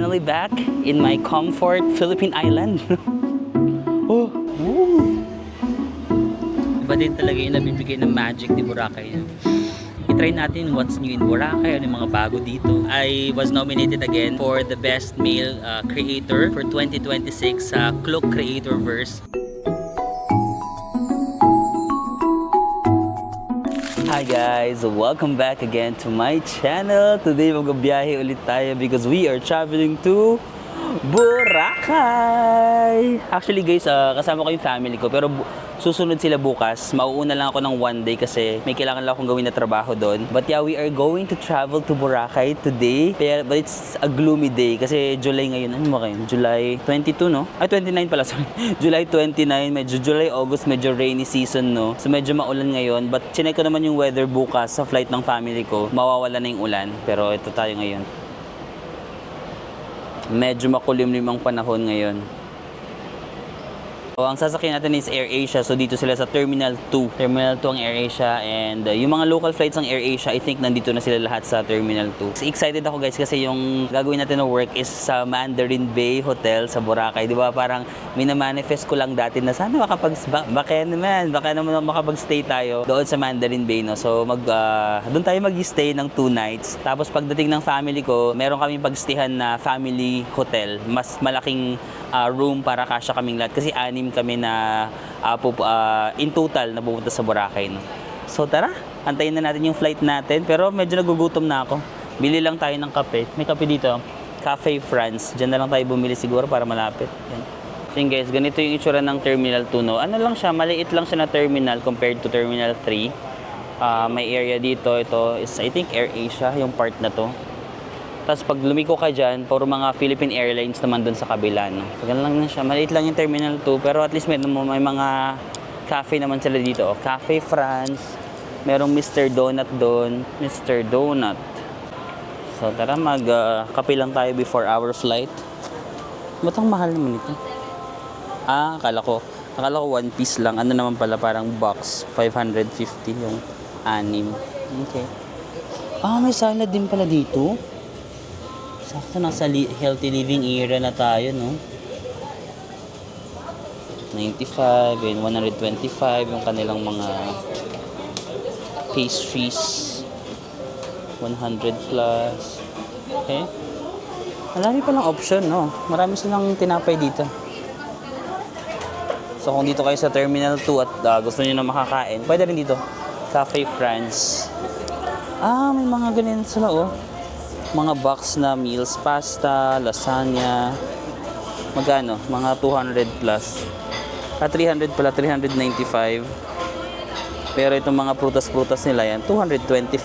finally back in my comfort Philippine island. Oh, ooh. Iba din talaga yung nabibigay ng magic ni Boracay. I-try natin what's new in Boracay, ano yung mga bago dito. I was nominated again for the best male creator for 2026 sa Klook Creatorverse. Hi guys! Welcome back again to my channel. Today magbibiyahe ulit tayo because we are traveling to Boracay! Actually guys, kasama ko yung family ko pero susunod sila bukas. Mauuna lang ako ng one day kasi may kailangan lang akong gawin na trabaho doon. But yeah, we are going to travel to Boracay today. But it's a gloomy day kasi July ngayon. Ano ba kayo? July 22, no? Ay, 29 pala, sorry. July 29, medyo July, August, medyo rainy season, no? So medyo maulan ngayon. But chinek ko naman yung weather bukas sa flight ng family ko. Mawawala na yung ulan. Pero ito tayo ngayon. Medyo makulimlim ang panahon ngayon. So, ang sasakyan natin is AirAsia. So dito sila sa Terminal 2. Terminal 2 ang AirAsia and yung mga local flights ng AirAsia, I think nandito na sila lahat sa Terminal 2. So, excited ako guys kasi yung gagawin natin na work is sa Mandarin Bay Hotel sa Boracay. Di ba parang minamanifest ko lang dati na sana baka naman makapag-stay tayo doon sa Mandarin Bay, no? So doon tayo mag-stay ng 2 nights. Tapos pagdating ng family ko, meron kaming pag-stayhan na family hotel. Mas malaking room para kasya kaming lahat kasi 6 kami na in total na pupunta sa Boracay, no? So tara, antayin na natin yung flight natin pero medyo nagugutom na ako. Bili lang tayo ng kape. May kape dito, Cafe France. Diyan na lang tayo bumili siguro para malapit. Yan. So yun guys, ganito yung itsura ng Terminal 2, no? Ano lang siya, maliit lang siya na terminal compared to Terminal 3. May area dito, ito is I think AirAsia yung part na to. Tapos pag lumiko ka dyan, puro mga Philippine Airlines naman dun sa kabila, no? So, ganun lang na siya. Maliit lang yung Terminal 2, pero at least may mga cafe naman sila dito. Oh. Cafe France, merong Mr. Donut doon. Mr. Donut. So tara, kape lang tayo before our flight. Ba't ang mahal naman ito? Akala ko 1 piece lang. Ano naman pala, parang box. 550 yung 6. Okay. May salad din pala dito. Sakto, nasa healthy living era na tayo, no? 95 and 125 yung kanilang mga pastries. 100 plus. Okay? Marami palang option, no? Marami silang tinapay dito. So kung dito kayo sa Terminal 2 at gusto niyo na makakain, pwede rin dito. Cafe France. May mga ganyan sila, oh. Mga box na meals, pasta, lasagna. Magkano? Mga 200 plus. 300 pala, 395. Pero itong mga prutas-prutas nila yan, 225.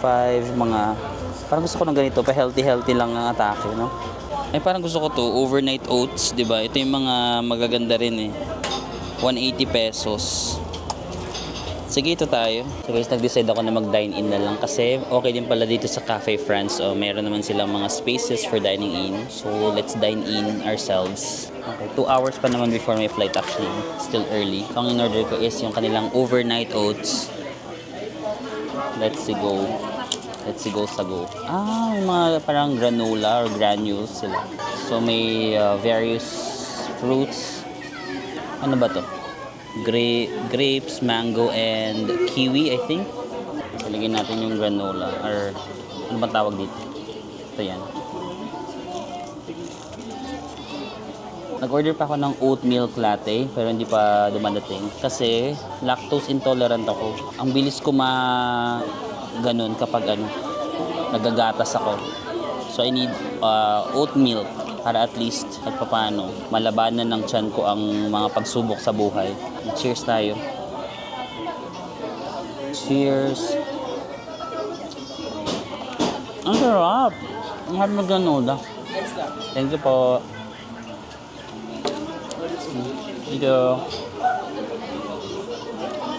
Parang gusto ko ng ganito, pa healthy lang ang atake, no? Parang gusto ko to, overnight oats, di ba? Ito yung mga magaganda rin, 180 pesos. Sige, ito tayo. So guys, nag-decide ako na mag-dine-in na lang kasi okay din pala dito sa Cafe France. So, meron naman silang mga spaces for dining in. So, let's dine in ourselves. Okay, 2 hours pa naman before my flight actually. Still early. So, ang in-order ko is yung kanilang overnight oats. Let's go sa go. May mga parang granola or granules sila. So, may various fruits. Ano ba to? Grapes, mango, and kiwi, I think. So, lagyan natin yung granola or ano ba tawag dito? Ito yan. Nag-order pa ako ng oat milk latte pero hindi pa dumadating kasi lactose intolerant ako. Ang bilis ko ganun kapag nagagatas ako. So I need oat milk para at least at papano malabanan ng tiyan ko ang mga pagsubok sa buhay. Cheers tayo. Cheers. Ang sarap. Ang harap na granola. Thank you po. Ito.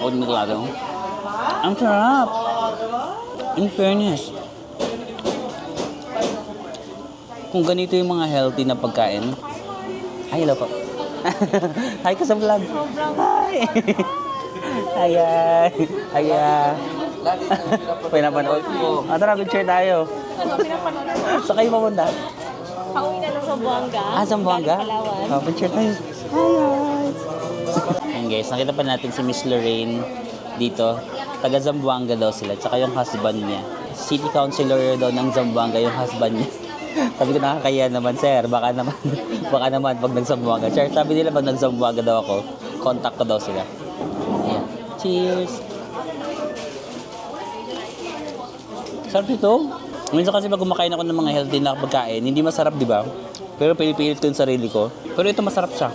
Oat milk latte. Ang sarap. In fairness. Kung ganito yung mga healthy na pagkain. Ay, hello po. Hi ka sa vlog. Hi. Hi. Pinapanood ko. Tara, picture tayo. Sa kayo papunta? Pauwi na ng Zamboanga. Zamboanga? Galing Palawan. Oh, picture tayo. Hi! Ayan guys, nakita pa natin si Miss Lorraine dito. Taga Zamboanga daw sila, tsaka yung husband niya. City councilor daw ng Zamboanga yung husband niya. Sabi ko, nakakaya naman, sir. Baka naman, baka naman pag nag-Zamboanga. Sir, sabi nila pag nag-Zamboanga daw ako, contact ko daw sila. Ayan. Cheers! Sarap ito. Minsan kasi pag kumakain ako ng mga healthy na pagkain, hindi masarap, di ba? Pero pinipilit ko yung sarili ko. Pero ito masarap siya.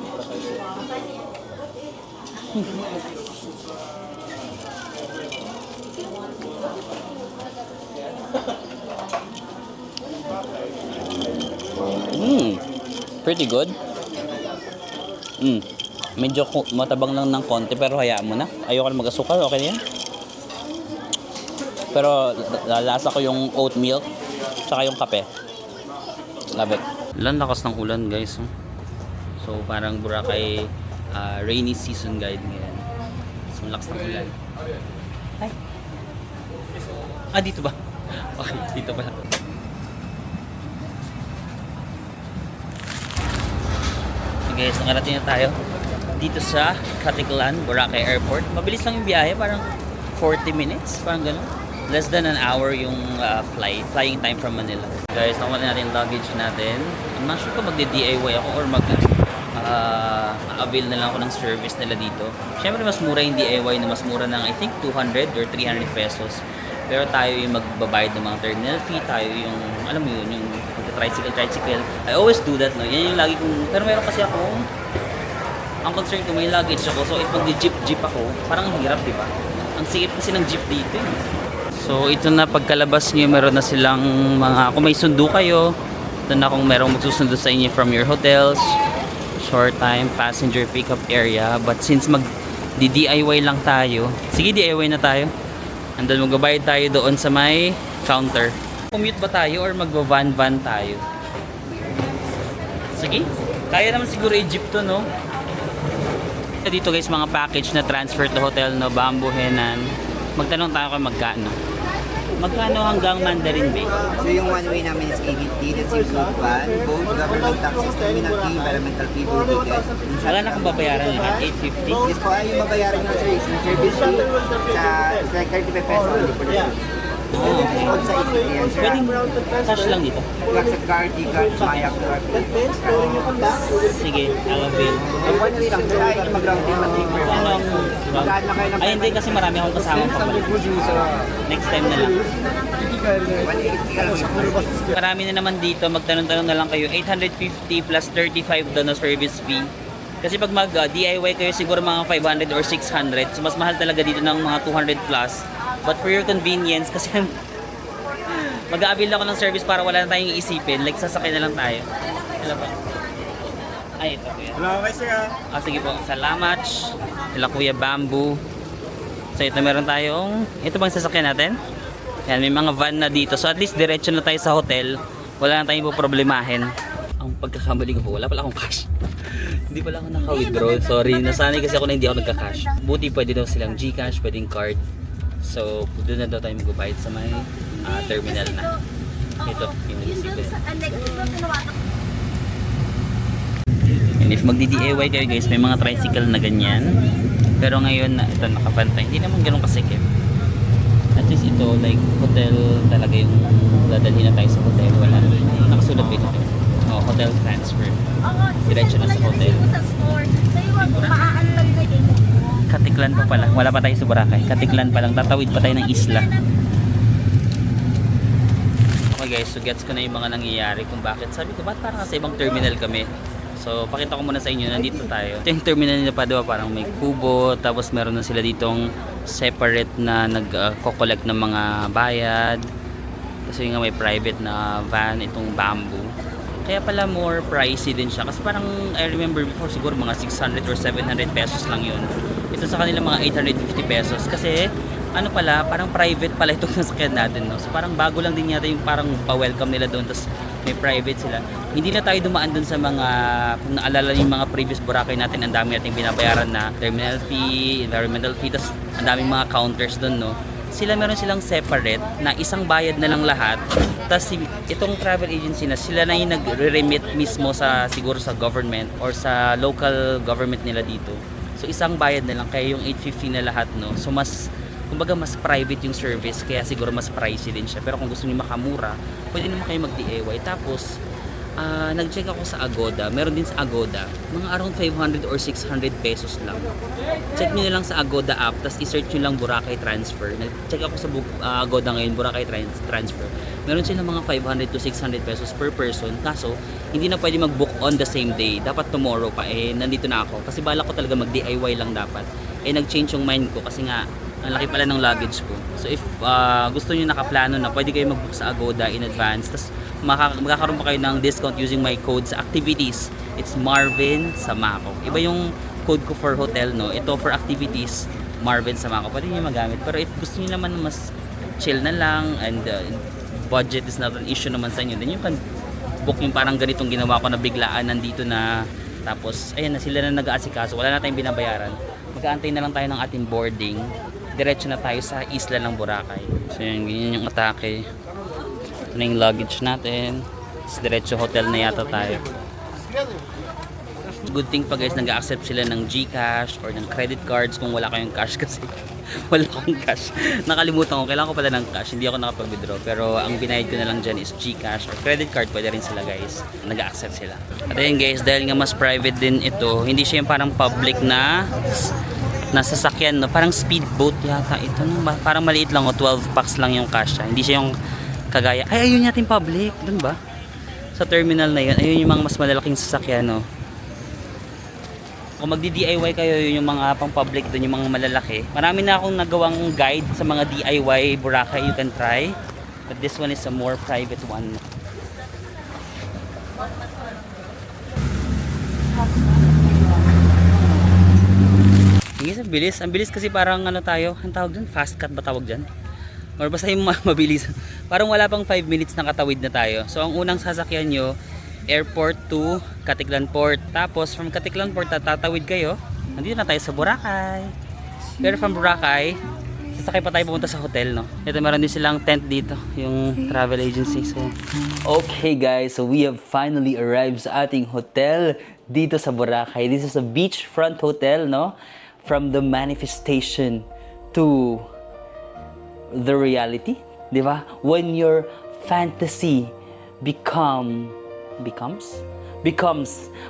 Pretty good. Medyo matabang lang ng konti pero hayaan mo na. Ayoko na mag-asukal, okay na yan. Pero lalasa ko yung oat milk tsaka yung kape. Love it. Lan lakas ng ulan guys. So parang Boracay rainy season guide ngayon. So lakas ng ulan. Hi. Dito ba? Okay, dito pala. Guys, nakarating na tayo dito sa Caticlan, Boracay Airport. Mabilis lang yung biyahe, parang 40 minutes, parang gano'n. Less than an hour yung flying time from Manila. Guys, nakuha na natin yung luggage natin. I'm not sure kung magde-DIY ako or avail na lang ako ng service nila dito. Siyempre, mas mura yung DIY na mas mura ng I think 200 or 300 pesos. Pero tayo yung magbabayad ng mga terminal fee, tayo yung, alam mo yun, yung tricycle. I always do that, no? Yan yung lagi kong, pero meron kasi ako, ang concern ko may luggage ako, so if mag-jeep ako, parang ang hirap, di ba? Ang sikip kasi ng jeep dito, eh. So, ito na pagkalabas nyo, meron na silang mga, kung may sundo kayo, ito na kung merong magsusundo sa inyo from your hotels, short time, passenger pickup area, but since mag-DIY lang tayo, sige DIY na tayo, and then magbabayad tayo doon sa may counter. Commute ba tayo or magva-van tayo? Sige, kaya naman siguro i-jeep to, no? Dito guys, mga package na transfer to hotel, no? Bamboo Henan. Magtanong tayo kung magkano. Magkano hanggang Mandarin Bay? So yung one way namin is 80, that's include van, both government taxes, terminal fee, environmental fee, both tickets. Wala na kung babayaran lahat, 850. Yes po, ay yung mabayaran nyo sir is yung service fee sa it's like 35 pesos only for the service. Okay. All sa 80 yan sir. Pwedeng cash lang dito. Like sa card, Gcash, Maya, card. Sige, I'll avail. Yung one way lang sir, ay yung mag-round trip at take Ano ang Magkaan na kayo ng ay hindi kasi marami akong kasama pa pala. Next time na lang. 180 ka lang. Marami na naman dito, magtanong-tanong na lang kayo. 850 plus 35 doon na service fee. Kasi pag mag-DIY kayo siguro mga 500 or 600. So mas mahal talaga dito ng mga 200 plus. But for your convenience, kasi mag-a-avail ako ng service para wala na tayong iisipin. Like sasakay na lang tayo. Hello po. Ay, ito kuya. Hello, okay sir. Sige po, salamat. Sila Kuya Bamboo. So ito meron tayong, ito bang sasakyan natin? Yan, may mga van na dito. So at least diretso na tayo sa hotel. Wala na tayong problemahin. Ang pagkakamali ko po, wala pala akong cash. Hindi pala ako naka-withdraw. Sorry, nasanay kasi ako na hindi ako nagka-cash. Buti pwede daw silang Gcash, pwedeng card. So doon na daw tayo mag-bayad sa may terminal na. Ito, pinag-isipin. And if magdi-DIY kayo guys, may mga tricycle na ganyan. Pero ngayon, ito nakapantay. Hindi naman ganun kasikip. At least ito, like hotel talaga yung dadalhin na tayo sa hotel. Wala. Nakasulat dito. Oh, hotel transfer. Diretso na sa hotel. Caticlan pa pala. Wala pa tayo sa Boracay. Caticlan pa lang. Tatawid pa tayo ng isla. Okay guys, so gets ko na yung mga nangyayari kung bakit. Sabi ko, ba't parang sa ibang terminal kami? So, pakita ko muna sa inyo, nandito tayo. Ito yung terminal nila pa, diba? Parang may kubo, tapos meron na sila ditong separate na nag-collect ng mga bayad. Kasi nga may private na van, itong Bamboo. Kaya pala more pricey din siya. Kasi parang, I remember before, siguro mga 600 or 700 pesos lang yun. Ito sa kanila mga 850 pesos. Kasi, ano pala, parang private pala itong nasakyan natin, no? So, parang bago lang din yata yung parang pa-welcome nila doon. Tapos, may private sila. Hindi na tayo dumaan dun sa mga, kung naalala yung mga previous Boracay natin, ang dami nating binabayaran na terminal fee, environmental fee, tas ang daming mga counters dun, no? sila meron silang separate na isang bayad na lang lahat. Tapos itong travel agency na sila na yung nagre-remit mismo sa siguro sa government or sa local government nila dito. So isang bayad na lang kaya yung 850 na lahat, no. So mas kumbaga mas private yung service kaya siguro mas pricey din siya. Pero kung gusto niyo makamura, pwede naman kayo mag-DIY. Tapos nag-check ako sa Agoda. Meron din sa Agoda. Mga around 500 or 600 pesos lang. Check nyo na lang sa Agoda app, tapos i-search nyo lang Boracay Transfer. Nag-check ako sa Agoda ngayon, Boracay Transfer. Meron silang mga 500 to 600 pesos per person. Kaso, hindi na pwede mag-book on the same day. Dapat tomorrow pa. Nandito na ako. Kasi balak ko talaga mag-DIY lang dapat. Nag-change yung mind ko kasi nga, ang laki pala ng luggage ko. So if gusto niyo nakaplano na, pwede kayo mag-book sa Agoda in advance. Tapos magkakaroon pa kayo ng discount using my code sa activities. It's Marvin Samako. Iba yung code ko for hotel, no. Ito for activities, Marvin Samako. Pwede niyo magamit. Pero if gusto niyo naman mas chill na lang and budget is not an issue naman sa inyo, then you can book yung parang ganitong ginawa ko na biglaan nandito na. Tapos ayan na sila na nag-aasikaso. Wala na tayong binabayaran. Mag-aantay na lang tayo ng ating boarding. Diretso na tayo sa isla ng Boracay. So yun, ganyan yung atake. Ito na yung luggage natin. Diretso hotel na yata tayo. Good thing pa guys, nag-accept sila ng GCash or ng credit cards kung wala kayong cash kasi wala akong cash. Nakalimutan ko, kailangan ko pala ng cash. Hindi ako nakapag-withdraw. Pero ang binayad ko na lang dyan is GCash or credit card. Pwede rin sila guys. Nag-accept sila. At ayun guys, dahil nga mas private din ito, hindi siya yung parang public na sasakyan, no? Parang speedboat yata ito, no? Parang maliit lang, 12 packs lang yung kasya. Hindi siya yung kagaya, ay ayun yating public, dun ba? Sa terminal na yun, ayun yung mga mas malalaking sasakyan, no? Kung magdi-DIY kayo, yun yung mga pang public dun, yung mga malalaki. Marami na akong nagawang guide sa mga DIY Boracay you can try. But this one is a more private one. Hindi sa bilis. Ang bilis kasi parang ano tayo, ang tawag dyan? Fast cut ba tawag dyan? Or basta yung mabilis. Parang wala pang 5 minutes na katawid na tayo. So ang unang sasakyan nyo, airport to Katiklan Port. Tapos from Katiklan Port, tatawid kayo. Nandito na tayo sa Boracay. Pero from Boracay, sasakay pa tayo pumunta sa hotel, no? Ito meron din silang tent dito, yung travel agency. So, okay guys, so we have finally arrived sa ating hotel dito sa Boracay. This is a beachfront hotel, no? From the manifestation to the reality, di ba? When your fantasy becomes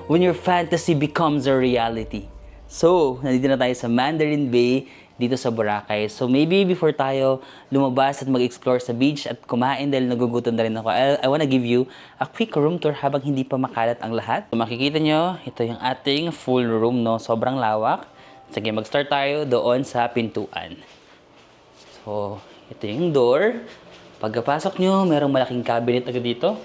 when your fantasy becomes a reality. So, nandito na tayo sa Mandarin Bay dito sa Boracay. So, maybe before tayo lumabas at mag-explore sa beach at kumain dahil nagugutom na rin ako, I wanna give you a quick room tour habang hindi pa makalat ang lahat. So, makikita nyo, ito yung ating full room, no? Sobrang lawak. Sige, mag-start tayo doon sa pintuan. So, ito yung door. Pagkapasok nyo, merong malaking cabinet agad dito.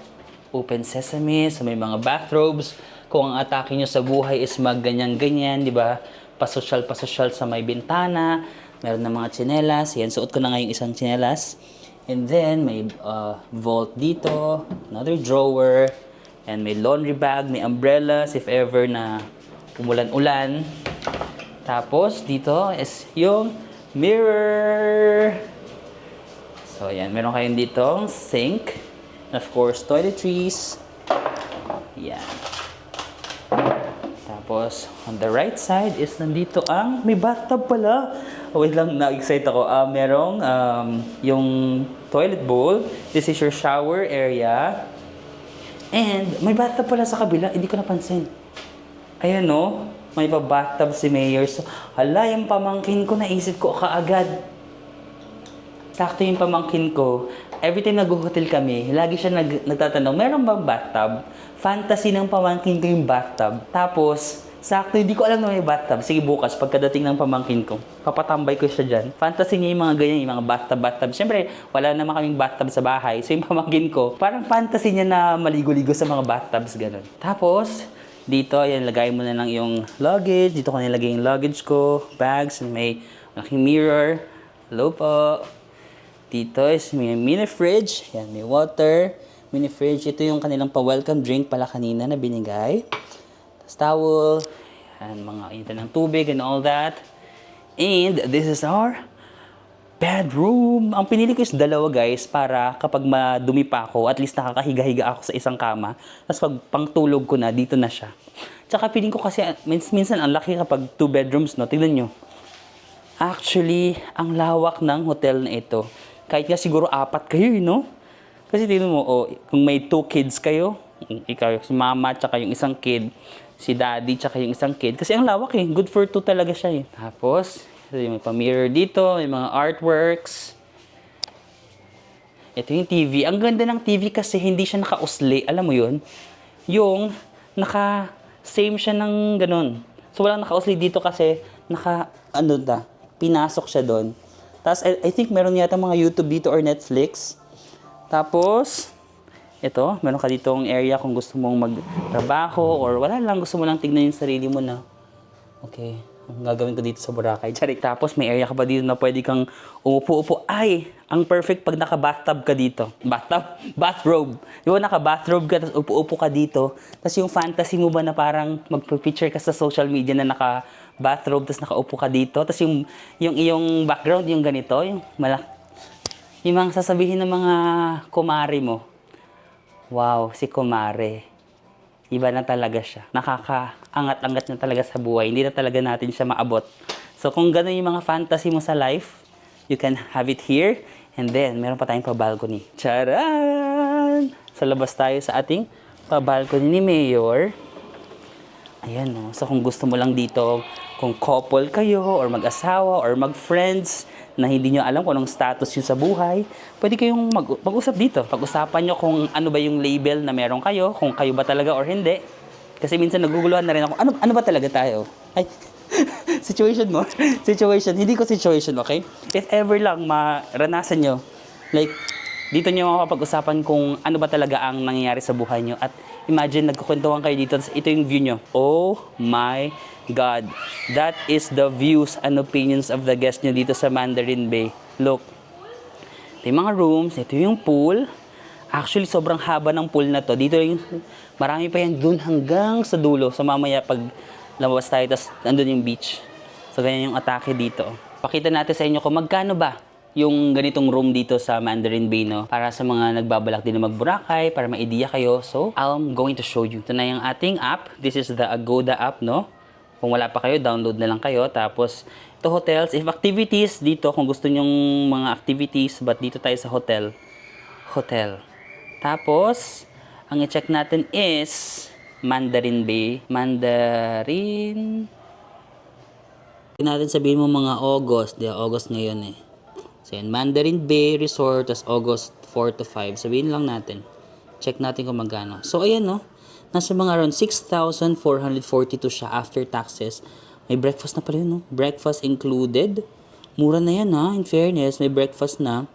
Open sesame, so may mga bathrobes. Kung ang atake nyo sa buhay is magganyan-ganyan, di ba? Pasosyal sa may bintana. Meron na mga tsinelas. Yan, suot ko na nga yung isang tsinelas. And then, may vault dito. Another drawer. And may laundry bag, may umbrellas if ever na umulan-ulan. Tapos, dito is yung mirror. So, ayan. Meron kayong ditong sink. And of course, toiletries. Yan. Tapos, on the right side is nandito ang may bathtub pala. Oh, wait lang, na-excite ako. Merong yung toilet bowl. This is your shower area. And may bathtub pala sa kabila. Hindi ko napansin. Ayan, no? May pa-bathtub si Mayor. So, hala, yung pamangkin ko, naisip ko kaagad. Sakto yung pamangkin ko. Every time nag-hotel kami, lagi siya nagtatanong, meron bang bathtub? Fantasy ng pamangkin ko yung bathtub. Tapos, sakto, hindi ko alam na may bathtub. Sige, bukas, pagkadating ng pamangkin ko, papatambay ko siya dyan. Fantasy niya yung mga ganyan, yung mga bathtub. Siyempre, wala naman kaming bathtub sa bahay. So, yung pamangkin ko, parang fantasy niya na maligo-ligo sa mga bathtubs, ganun. Tapos, dito, ayan, lagay mo na lang yung luggage. Dito ko nilagay yung luggage ko, bags, may malaking mirror. Hello po. Dito is may mini fridge. Ayan, may water. Mini fridge. Ito yung kanilang pa-welcome drink pala kanina na binigay. Tapos towel. Ayan, mga initan ng tubig and all that. And this is our bedroom. Ang pinili ko is dalawa guys para kapag madumi pa ako, at least nakakahiga-higa ako sa isang kama. Tapos pag pangtulog ko na, dito na siya. Tsaka feeling ko kasi minsan ang laki kapag 2 bedrooms, no? Tignan nyo. Actually, ang lawak ng hotel na ito. Kahit nga siguro 4 kayo, no? Kasi tignan mo, oh, kung may 2 kids kayo, ikaw, si mama, tsaka yung isang kid, si daddy, tsaka yung isang kid. Kasi ang lawak eh. Good for 2 talaga siya eh. Tapos, may pa-mirror dito, may mga artworks. Ito yung TV. Ang ganda ng TV kasi hindi siya naka-usli. Alam mo yun? Yung same siya ng ganun. So, walang naka-usli dito kasi pinasok siya doon. Tapos, I think meron yata mga YouTube dito or Netflix. Tapos, ito, meron ka ditong area kung gusto mong magtrabaho or wala lang, gusto mo lang tignan yung sarili mo na, okay, ang gagawin ko dito sa Boracay. Charik. Tapos may area ka pa dito na pwede kang umupo-upo. Ay, ang perfect pag naka-bathtub ka dito. Bathrobe. Di ba naka-bathrobe ka, tapos upo-upo ka dito. Tapos yung fantasy mo ba na parang magpa-picture ka sa social media na naka-bathrobe, tapos nakaupo ka dito. Tapos yung iyong background, yung ganito, yung mga sasabihin ng mga kumari mo. Wow, si kumare. Iba na talaga siya. Nakakaangat-angat na talaga sa buhay. Hindi na talaga natin siya maabot. So kung gano'n yung mga fantasy mo sa life, you can have it here. And then, meron pa tayong pa-balcony. Charan! Sa labas tayo sa ating pa-balcony ni Mayor. Ayan o. So kung gusto mo lang dito, kung couple kayo, or mag-asawa, or mag-friends, na hindi nyo alam kung anong status yun sa buhay, pwede kayong mag-usap dito. Pag-usapan nyo kung ano ba yung label na meron kayo, kung kayo ba talaga or hindi. Kasi minsan naguguluhan na rin ako, ano ba talaga tayo? Ay, situation mo? Situation, hindi ko situation, okay? If ever lang maranasan nyo, like, dito nyo makapag-usapan kung ano ba talaga ang nangyayari sa buhay nyo. At imagine, nagkukwentuhan kayo dito, ito yung view nyo. Oh my God. That is the views and opinions of the guests nyo dito sa Mandarin Bay. Look. Ito yung mga rooms. Ito yung pool. Actually, sobrang haba ng pool na to. Dito yung, marami pa yan dun hanggang sa dulo. So mamaya pag lumabas tayo, tapos nandun yung beach. So ganyan yung atake dito. Pakita natin sa inyo kung magkano ba yung ganitong room dito sa Mandarin Bay, no? Para sa mga nagbabalak din na mag-Boracay, para ma-idea kayo. So, I'm going to show you. Ito na yung ating app. This is the Agoda app, no? Kung wala pa kayo, download na lang kayo. Tapos, ito hotels. If activities, dito, kung gusto nyong mga activities, but dito tayo sa hotel. Hotel. Tapos, ang i-check natin is Mandarin Bay. Mandarin. Natin sabihin mo mga August. Di, August ngayon eh. So, yan. Mandarin Bay Resort, tas August 4 to 5. Sabihin lang natin. Check natin kung magkano. So, ayan, no? Nasa mga around 6,442 siya after taxes. May breakfast na pala yun, no? Breakfast included. Mura na yan, ha? In fairness, may breakfast na.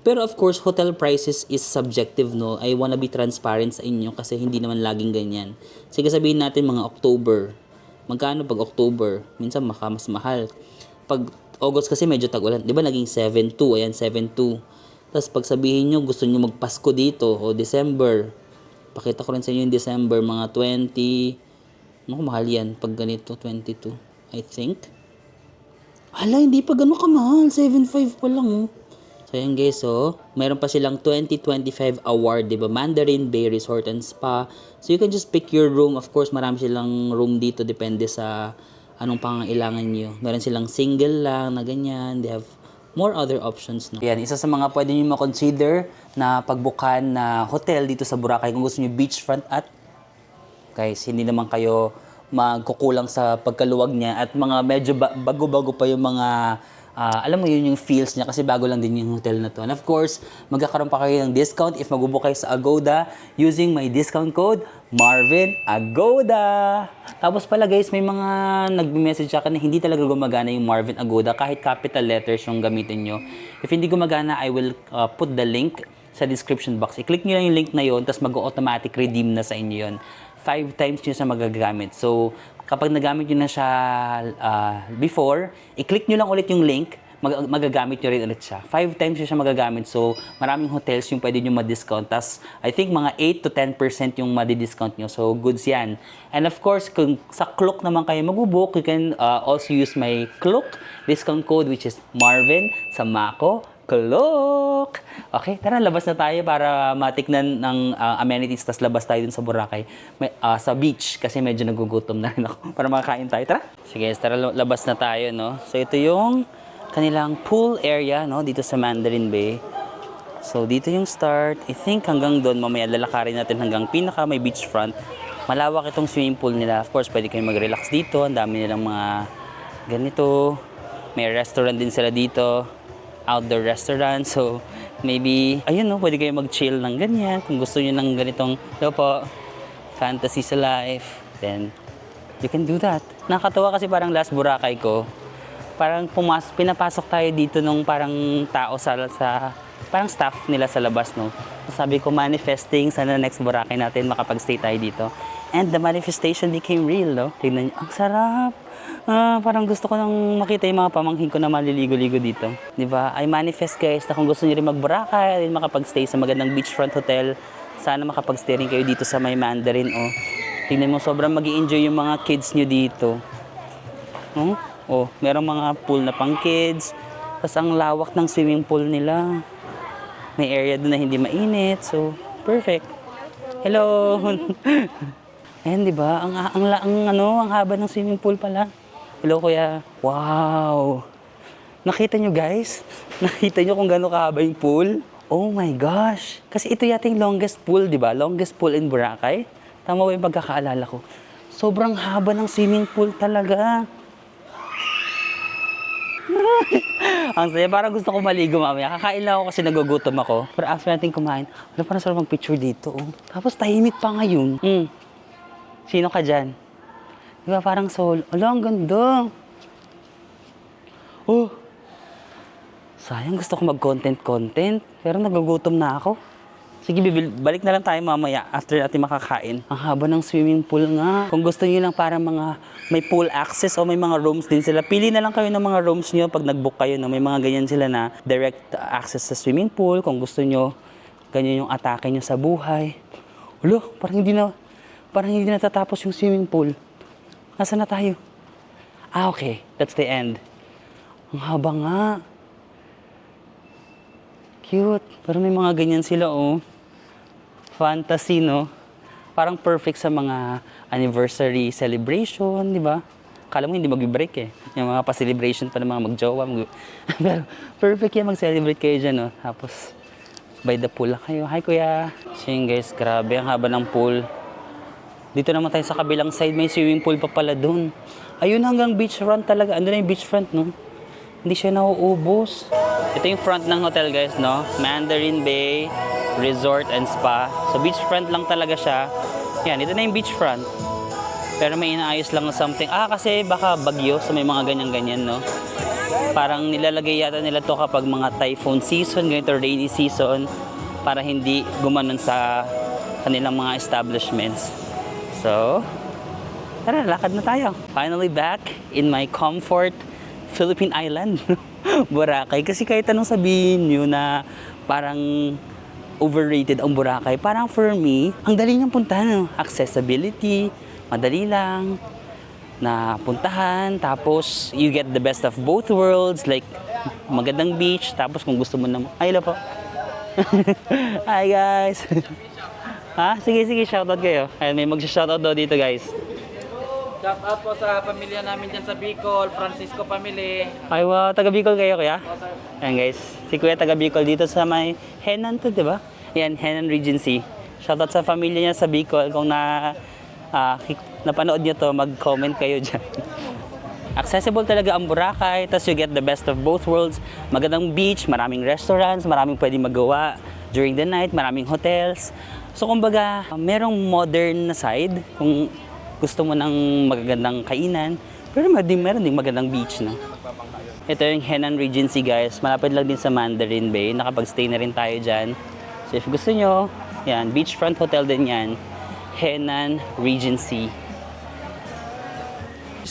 Pero of course, hotel prices is subjective, no? I wanna be transparent sa inyo kasi hindi naman laging ganyan. Sige, sabihin natin mga October. Magkano pag October? Minsan mas mahal. Pag August kasi medyo tag-ulan. Di ba naging 7.2? Ayan, 7.2. Tapos pag sabihin nyo, gusto nyo magpasko dito o December. Pakita ko rin sa inyo yung December, mga 20. Naku, mahal yan. Pag ganito, 22. I think. Hala, hindi pa gano'n kamahal. 7.5 pa lang, oh. So, yan guys, so, mayroon pa silang 2025 award, di ba? Mandarin Bay Resort and Spa. So, you can just pick your room. Of course, marami silang room dito. Depende sa anong pangangailangan nyo. Meron silang single lang na ganyan. They have more other options. No? Yan, isa sa mga pwede nyo makonsider na pagbukan na hotel dito sa Boracay kung gusto nyo beachfront at guys, hindi naman kayo magkukulang sa pagkaluwag niya at mga medyo bago-bago pa yung mga alam mo yun yung feels niya kasi bago lang din yung hotel na to. And of course, magkakaroon pa kayo ng discount if magbubook kayo sa Agoda using my discount code MarvinAgoda. Tapos pala guys, may mga nag-message sa akin na hindi talaga gumagana yung Marvin Agoda kahit capital letters yung gamitin nyo. If hindi gumagana, I will put the link sa description box. I-click nyo lang yung link na yun, tapos mag-automatic redeem na sa inyo yun. 5 times nyo siya magagamit. So, kapag nagamit nyo na siya before, i-click nyo lang ulit yung link, magagamit nyo rin ulit siya. 5 times siya magagamit. So, maraming hotels yung pwede nyo ma-discount. Tas, I think mga 8 to 10% yung ma-discount nyo. So, goods yan. And of course, kung sa Klook naman kayo mag-book, you can also use my Klook discount code, which is Marvin sa Mako Klook. Okay, tara, labas na tayo para matiknan ng amenities, tas labas tayo dun sa Boracay, sa beach, kasi medyo nagugutom na rin ako para makakain tayo. Tara! Sige, tara, labas na tayo, no? So, ito yung kanilang pool area, no? Dito sa Mandarin Bay. So, dito yung start. I think hanggang doon, mamaya lalakarin natin hanggang pinaka may beachfront. Malawak itong swimming pool nila. Of course, pwede kayong mag-relax dito. Ang dami nilang mga ganito. May restaurant din sila dito. Outdoor restaurant. So, maybe, ayun no, pwede kayo mag-chill ng ganyan. Kung gusto niyo ng ganitong, hello po, fantasy sa life, then, you can do that. Nakakatawa kasi parang last Boracay ko, parang pinapasok tayo dito nung parang tao parang staff nila sa labas, no. Sabi ko, manifesting, sana next Boracay natin makapag-stay tayo dito. And the manifestation became real, no. Tignan niyo, ang sarap. Parang gusto ko nang makita yung mga pamangkin ko na maliligo-ligo dito. Di ba? I manifest guys na kung gusto niyo rin mag-Boracay, rin makapag-stay sa magandang beachfront hotel, sana makapag-stay rin kayo dito sa may Mandarin. Oh. Tingnan mo, sobrang mag-i-enjoy yung mga kids nyo dito. Oh, merong mga pool na pang kids. Tapos ang lawak ng swimming pool nila. May area doon na hindi mainit. So, perfect. Hello! Ayan, di ba? Ang haba ng swimming pool pala. Hello, kuya. Wow! Nakita nyo, guys? Nakita nyo kung gano'n kahaba yung pool? Oh my gosh! Kasi ito yata yung longest pool, di ba? Longest pool in Boracay. Tama ba yung pagkakaalala ko? Sobrang haba ng swimming pool talaga. Ang saya, parang gusto ko maligo mamaya. Kakain lang ako kasi nagugutom ako. Pero after natin kumain, parang sarap mag-picture dito. Oh. Tapos tahimik pa ngayon. Sino ka dyan? Di ba parang soul? Ala, ang ganda. Oh. Sayang, gusto ko mag-content. Pero nagugutom na ako. Sige, balik na lang tayo mamaya after natin makakain. Ang haba ng swimming pool nga. Kung gusto niyo lang para mga may pool access o may mga rooms din sila, pili na lang kayo ng mga rooms niyo pag nag-book kayo. No? May mga ganyan sila na direct access sa swimming pool. Kung gusto niyo, ganyan yung atake niyo sa buhay. Ulo, parang hindi natatapos yung swimming pool. Nasaan na tayo? Okay. That's the end. Ang haba nga. Cute. Pero may mga ganyan sila, oh. Fantasy, no? Parang perfect sa mga anniversary celebration, di ba? Kala mo hindi mag-break eh. Yung mga pa-celebration pa ng mga mag-jowa. Pero perfect yan, mag-celebrate kayo dyan, no? Tapos, by the pool lang kayo. Hi, kuya. So yun, guys, grabe. Ang haba ng pool. Dito naman tayo sa kabilang side. May swimming pool pa pala dun. Ayun, hanggang beachfront talaga. Ano na yung beachfront, no? Hindi siya nauubos. Ito yung front ng hotel, guys, no? Mandarin Bay Resort and Spa. So, beachfront lang talaga siya. Yan, ito na yung beachfront. Pero may inaayos lang na something. Kasi baka bagyo, so may mga ganyan-ganyan, no? Parang nilalagay yata nila to kapag mga typhoon season, ganito rainy season, para hindi gumanon sa kanilang mga establishments. So, tara, lakad na tayo. Finally back in my comfort Philippine Island, Boracay. Kasi kahit anong sabihin nyo na parang overrated ang Boracay, parang for me, ang dali niyang puntahan. No? Accessibility, madali lang na puntahan. Tapos, you get the best of both worlds. Like, magandang beach. Tapos, kung gusto mo naman, ay, hello po. Hi, guys. Ha? Sige, shoutout kayo. Ayun, may mag-shoutout daw dito, guys. Shout out po sa pamilya namin dyan sa Bicol, Francisco family. Ay, wow. Taga Bicol kayo, kuya? Ayan, guys. Si kuya taga Bicol dito sa may Henan to, di ba? Ayan, Henan Regency. Shoutout sa pamilya niya sa Bicol. Kung napanood niyo to, mag-comment kayo dyan. Accessible talaga ang Boracay. Tapos you get the best of both worlds. Magandang beach, maraming restaurants, maraming pwedeng magawa during the night, maraming hotels. So, kumbaga, merong modern na side. Kung gusto mo ng magagandang kainan, pero meron din magandang beach, no? Ito yung Henan Regency, guys. Malapit lang din sa Mandarin Bay. Nakapag-stay na rin tayo dyan. So if gusto nyo, yan, beachfront hotel din yan. Henan Regency.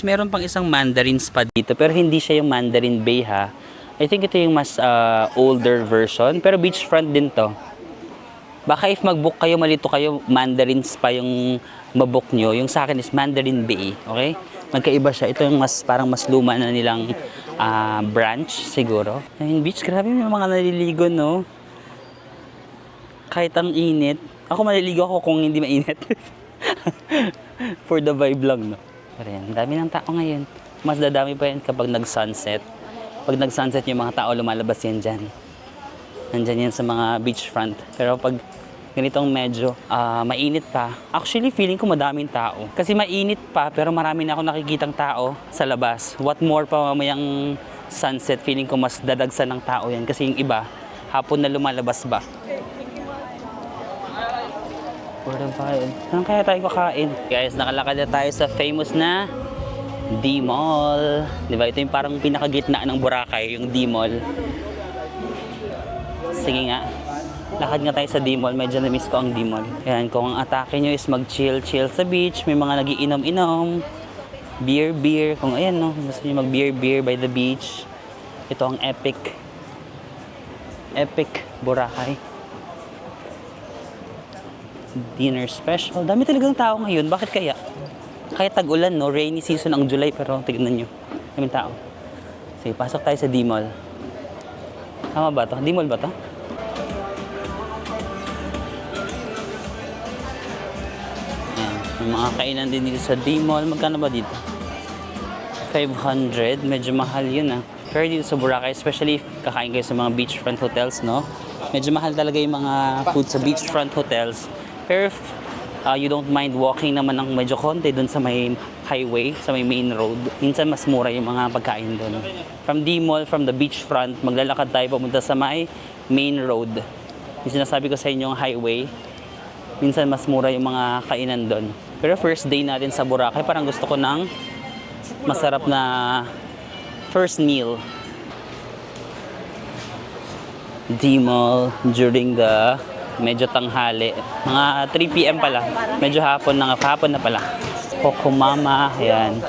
Meron pang isang Mandarin spa dito, pero hindi siya yung Mandarin Bay, ha. I think ito yung mas older version, pero beachfront din to. Baka if mag-book kayo, malito kayo, Mandarins pa yung mabook nyo. Yung sa akin is Mandarin Bay, okay? Magkaiba siya. Ito yung parang mas luma na nilang branch siguro. Yung beach, grabe may mga naliligo, no? Kahit ang init. Ako maliligo ako kung hindi mainit. For the vibe lang, no? Pero yan, dami ng tao ngayon. Mas dadami pa yan kapag nag-sunset. Pag nag-sunset yung mga tao, lumalabas yan dyan. Nandyan yan sa mga beachfront. Pero pag ganitong medyo mainit pa, actually feeling ko madaming tao. Kasi mainit pa, pero marami na ako nakikitang tao sa labas. What more pa mamayang sunset, feeling ko mas dadagsan ng tao yan. Kasi yung iba, hapon na lumalabas ba. Saan kaya tayo kakain? Guys, nakalakad na tayo sa famous na D-Mall. Diba? Ito yung parang pinakagitna ng Boracay, yung D-Mall. Sige nga. Lakad nga tayo sa D-Mall. Medyo na-miss ko ang D-Mall. Yan, kung ang atake nyo is mag-chill-chill sa beach, may mga nagiinom-inom, beer. Kung ayan, no, gusto nyo mag-beer by the beach. Ito ang Epic Boracay. Dinner special. Dami talagang tao ngayon. Bakit kaya? Kahit tag-ulan, no? Rainy season ang July, pero tignan nyo. Daming tao. Sige, pasok tayo sa D-Mall. Tama ba to? D-Mall ba to? Ayan. May mga kainan din dito sa D-Mall. Magkano ba dito? 500. Medyo mahal yun, ah. Pero dito sa Boracay, especially if kakain kayo sa mga beachfront hotels, no? Medyo mahal talaga yung mga food sa beachfront hotels. Pero if you don't mind walking naman ng medyo konti dun sa may highway, sa may main road, minsan mas mura yung mga pagkain dun. From D-Mall, from the beachfront, maglalakad tayo papunta sa may main road. Yung sinasabi ko sa inyo yung highway, minsan mas mura yung mga kainan dun. Pero first day natin sa Boracay, parang gusto ko ng masarap na first meal. D-Mall during the medyo tanghali. Mga 3 p.m. pala. Medyo hapon na pala. Coco Mama, ayan.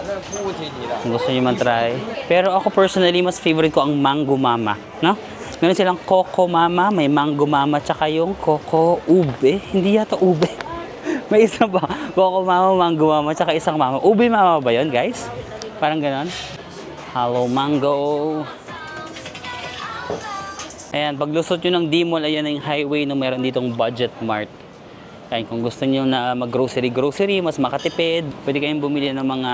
Kung gusto nyo man-try. Pero ako personally, mas favorite ko ang Mango Mama. No? Meron silang Coco Mama, may Mango Mama, tsaka yung Coco Ube. Hindi yata ube. May isa ba? Coco Mama, Mango Mama, tsaka isang Mama. Ube Mama ba yun, guys? Parang ganon. Hello, Mango. Ayan, paglusot nyo ng D-Mall, ayan na yung highway na meron ditong Budget Mart. Ayan, kung gusto nyo na mag-grocery, mas makatipid, pwede kayong bumili ng mga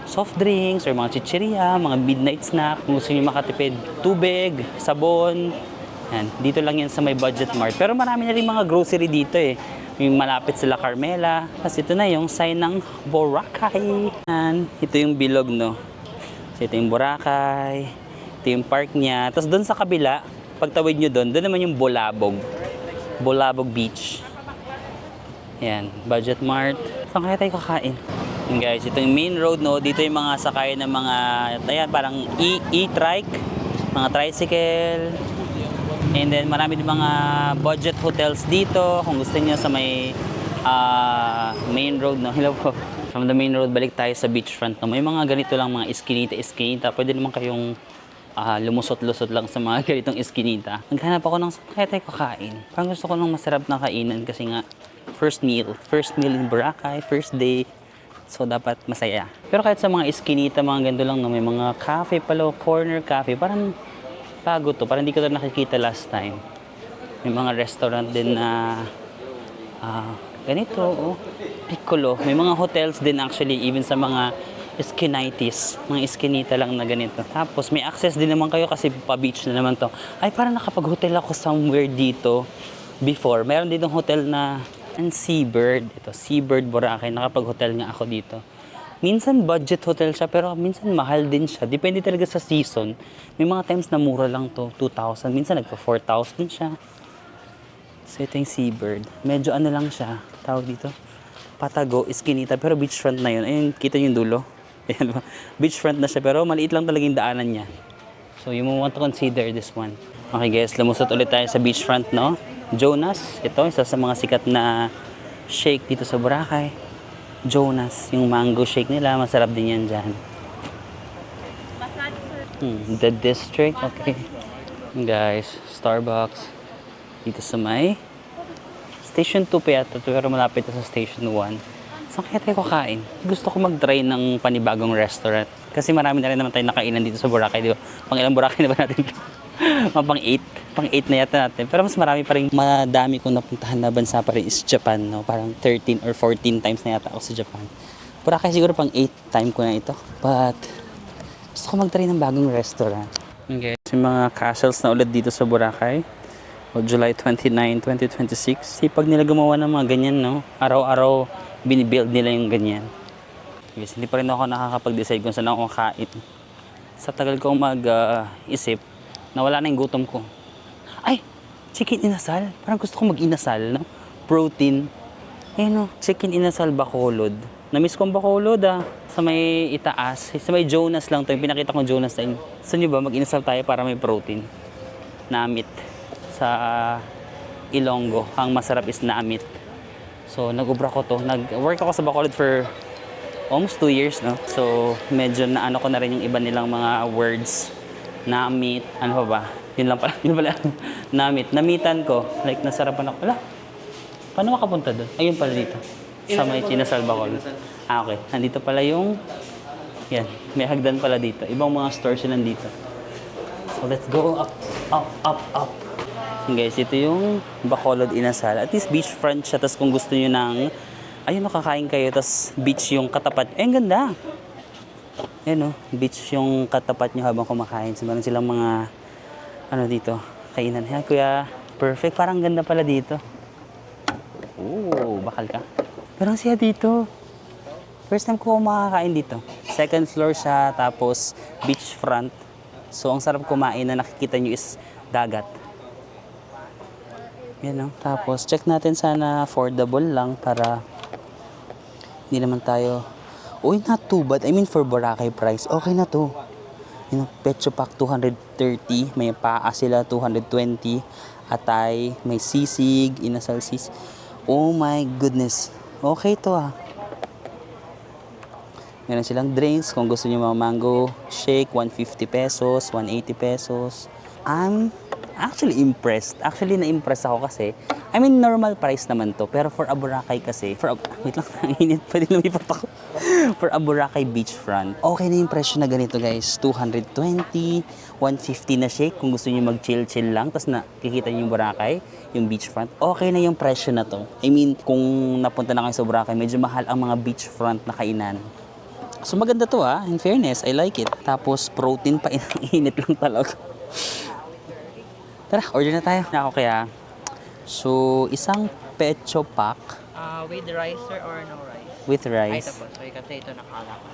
soft drinks or mga chichirya, mga midnight snack. Kung gusto nyo makatipid, tubig, sabon. Ayan, dito lang yan sa may Budget Mart. Pero marami na rin mga grocery dito eh. Yung malapit sa La Carmela. Tapos ito na yung sign ng Boracay. Ayan, ito yung bilog, no? So, ito yung Boracay. Ito yung park niya. Tapos doon sa kabila, pagtawid nyo doon naman yung Bolabog Beach. Ayan, Budget Mart. Saan kaya tayo kakain? Ayan guys, ito yung main road, no? Dito yung mga sakay ng mga, ayan, parang e-trike, mga tricycle. And then marami din mga budget hotels dito. Kung gusto niyo sa may main road, no? Hello po. From the main road, balik tayo sa beachfront, no? May mga ganito lang, mga iskinita. Pwede naman kayong lumusot-lusot lang sa mga ganitong iskinita. Naghanap ako ng saan kaya tayo kakain. Parang gusto ko ng masarap na kainan kasi nga first meal in Boracay, first day. So dapat masaya. Pero kahit sa mga iskinita, mga ganito lang, no, may mga cafe pala, corner cafe, parang bago to, parang hindi ko ito nakikita last time. May mga restaurant din na ganito, oh, piccolo. May mga hotels din actually, even sa mga skinitis, mga iskinita lang na ganito. Tapos may access din naman kayo kasi pa-beach na naman to. Ay, parang nakapag-hotel ako somewhere dito before. Meron din ng hotel na Seabird. Ito, Seabird Boracay. Nakapag-hotel nga ako dito. Minsan budget hotel siya, pero minsan mahal din siya. Depende talaga sa season. May mga times na mura lang to, 2,000. Minsan nagpa-4,000 siya. So ito yung Seabird. Medyo ano lang siya, tawag dito, patago, iskinita, pero beachfront na yun. Ayun, kita yung dulo. Ayan, beachfront na siya, pero maliit lang talaga yung daanan niya. So you want to consider this one. Okay guys, lumusot ulit tayo sa beachfront, no? Jonas, ito, isa sa mga sikat na shake dito sa Boracay. Jonas, yung mango shake nila, masarap din yan dyan. The District, okay. Guys, Starbucks. Dito sa may Station 2 pa yata, pero malapit na sa Station 1. Saan kaya tayo kakain? Gusto ko mag-try ng panibagong restaurant. Kasi marami na rin naman tayo nakainan dito sa Boracay, di ba? Pang ilang Boracay na ba natin? Mga pang 8. Pang 8 na yata natin. Pero mas marami pa rin, madami kong napuntahan na bansa pa rin is Japan, no? Parang 13 or 14 times na yata ako sa Japan. Boracay siguro pang 8 time ko na ito. But gusto ko mag-try ng bagong restaurant. Okay. Yung mga castles na ulit dito sa Boracay. O July 29, 2026. Sipag nila gumawa ng mga ganyan, no? Araw-araw binibuild nila yung ganyan. Yes, hindi pa rin ako nakakapag-decide kung saan ako kakain. Sa tagal kong mag-isip, nawala na yung gutom ko. Ay! Chicken inasal. Parang gusto ko mag-inasal, no? Protein. Ayun, no? Chicken inasal Bacolod. Namiss kong Bacolod, sa may itaas. Sa may Jonas lang to. Yung pinakita kong Jonas sa inyo. Gusto nyo ba mag-inasal tayo para may protein? Namit. Sa Ilonggo. Ang masarap is namit. So, nag-ubra ko to. Nag-work ako sa Bacolod for almost 2 years, no? So, medyo naano ko na rin yung iba nilang mga words. Namit. Ano pa ba? Yun lang pala. Yun pala. Namit. Namitan ko. Like, nasarapan ako. Wala. Paano makapunta doon? Ayun pala dito. Sa may Chinasal Bacolod. Okay. Nandito pala yung... Yan. May hagdan pala dito. Ibang mga stores yun nandito. So, let's go up, up, up, up. So, guys, ito yung Bacolod Inasal. At least beachfront siya. Tapos kung gusto nyo ng... Ayun, kakain kayo. Tapos beach yung katapat. Eh, ang ganda. Ayan, no? Beach yung katapat nyo habang kumakain. So, meron silang mga... Ano dito? Kainan. Yan, kuya. Perfect. Parang ganda pala dito. Oo, bakal ka. Pero siya dito. First time ko makakain dito. Second floor siya, tapos beachfront. So, ang sarap kumain na nakikita nyo is dagat. Yan, no? Tapos, check natin sana affordable lang para hindi naman tayo... Uy, not too bad. I mean, for Boracay price, okay na to. Yung Pecho Pack, 230. May paa sila, 220. Atay, may sisig, inasal sisig. Oh my goodness. Okay to Meron silang drinks. Kung gusto niyo mga mango shake, 150 pesos, 180 pesos. I'm actually impressed. Actually, na-impress ako kasi, I mean, normal price naman to. Pero for a Boracay kasi, wait lang, ang init, pwede lumipat ako. For a Boracay beachfront, okay na yung presyo na ganito, guys. 220, 150 na shake. Kung gusto niyo mag-chill-chill lang, tapos nakikita niyo yung Boracay, yung beachfront, okay na yung presyo na to. I mean, kung napunta na kayo sa Boracay, medyo mahal ang mga beachfront na kainan. So maganda to in fairness, I like it. Tapos protein pa, init lang talaga. Tara, order na tayo. Ako kaya. So, isang Pecho Pack. With rice, sir, or no rice? With Ay, rice. ito po. So, kasi ito nakala ko.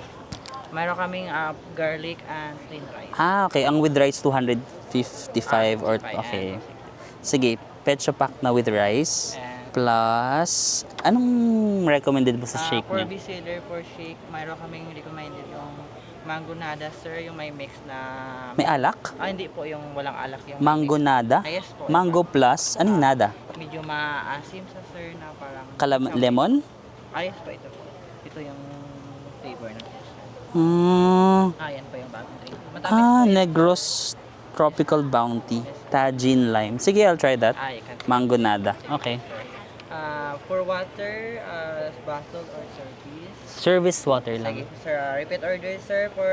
Mayroon kaming garlic and plain rice. Okay. Ang with rice, 255 or... Okay. Sige, Pecho Pack na with rice. And Plus, anong recommended mo sa shake for niya? Bisider, for shake, mayroon kaming recommended yung mango nada, sir, yung may mix na... May alak? Hindi po, yung walang alak. Yung Mango mix. nada? Yes po. Mango plus? Anong nada? Medyo maasim sa sir na parang... Lemon? Yes po, ito po. Ito yung flavor na po, sir. Yan po yung bagong drink. Matamis po yun. Negros Tropical Bounty. Tajin Lime. Sige, I'll try that. You can Mango nada. Okay. For water, bottle or service. Service water Sige, lang. sir. Repeat order, sir. For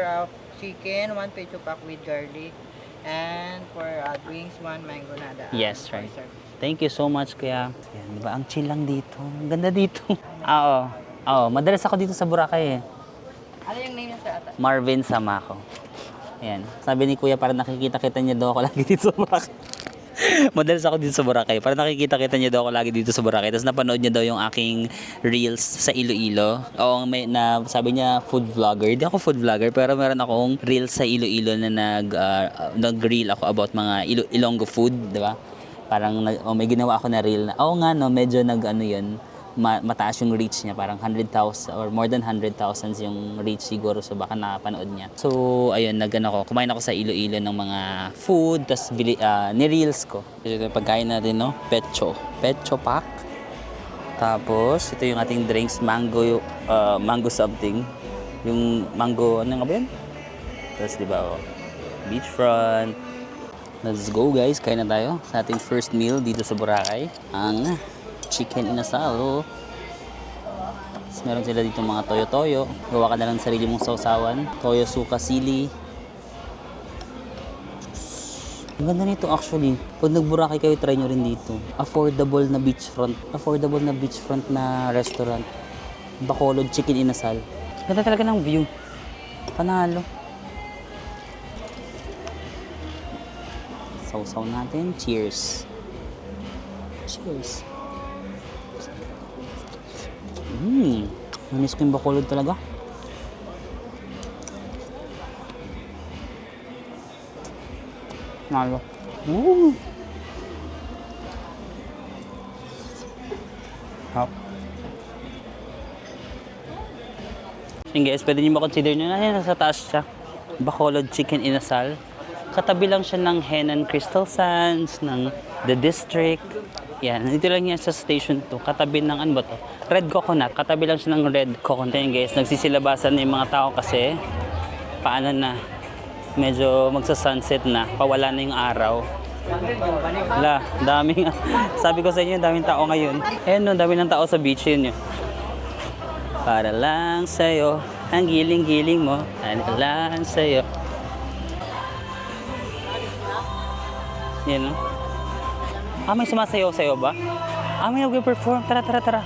chicken, 1 pecho pack with garlic. And for drinks, 1 mango nada. Yes, For right. service. Thank you so much, kuya. Yan, di ba? Ang chill lang dito. Ang ganda dito. Oo. Madalas ako dito sa Boracay Ano yung name niya, sir? Ata? Marvin Samako. Ayan. Sabi ni kuya, para nakikita-kita niya daw ako lagi dito sa Boracay. Madalas ako dito sa Boracay. Para nakikita-kita niya daw ako lagi dito sa Boracay. Tapos napanood niya daw yung aking reels sa Iloilo. Sabi niya food vlogger. Hindi ako food vlogger, pero meron akong reels sa Iloilo na nag-reel ako about mga Ilonggo food, di ba? Parang may ginawa ako na reel na, medyo yun, mataas yung reach niya, parang 100,000 or more than 100,000 yung reach siguro, so baka napanood niya. So ayun, kumain ako sa Iloilo ng mga food, tas ni-reels ko. Ito yung pagkain natin, no? Pecho Pack. Tapos ito yung ating drinks, mango something. Yung mango, ano nga ba yun? Tapos diba, beachfront. Let's go guys, kain na tayo sa ating first meal dito sa Boracay. Ang chicken inasal. Tapos meron sila dito mga toyo-toyo. Gawa ka na lang sarili mong sausawan. Toyo, suka, sili. Ang ganda nito actually. Pag nag-Boracay kayo, try nyo rin dito. Affordable na beachfront. Affordable na beachfront na restaurant. Bacolod chicken inasal. Ganda talaga ng view. Panalo. Sausaw natin. Cheers. Cheers. Namiss ko yung Bacolod talaga. Nalo. Hop. Yun guys, pwede nyo makonsider nyo na nasa taas siya. Bacolod chicken inasal. Katabi lang siya ng Henan Crystal Sands, ng The District. Yan, dito lang yan sa Station 2. Katabi ng ano ba to? Red Coconut. Katabi lang siya ng Red Coconut. Yan guys, nagsisilabasan na yung mga tao kasi paano na, medyo magsa-sunset na, pawala na yung araw. Wala, daming, sabi ko sa inyo, daming tao ngayon. Ayun no, dami ng tao sa beach, yun yun. Para lang sa'yo, ang giling-giling mo, para lang sa'yo. Yan no. May sumasayaw sa'yo ba? May nag-perform, tara, tara, tara.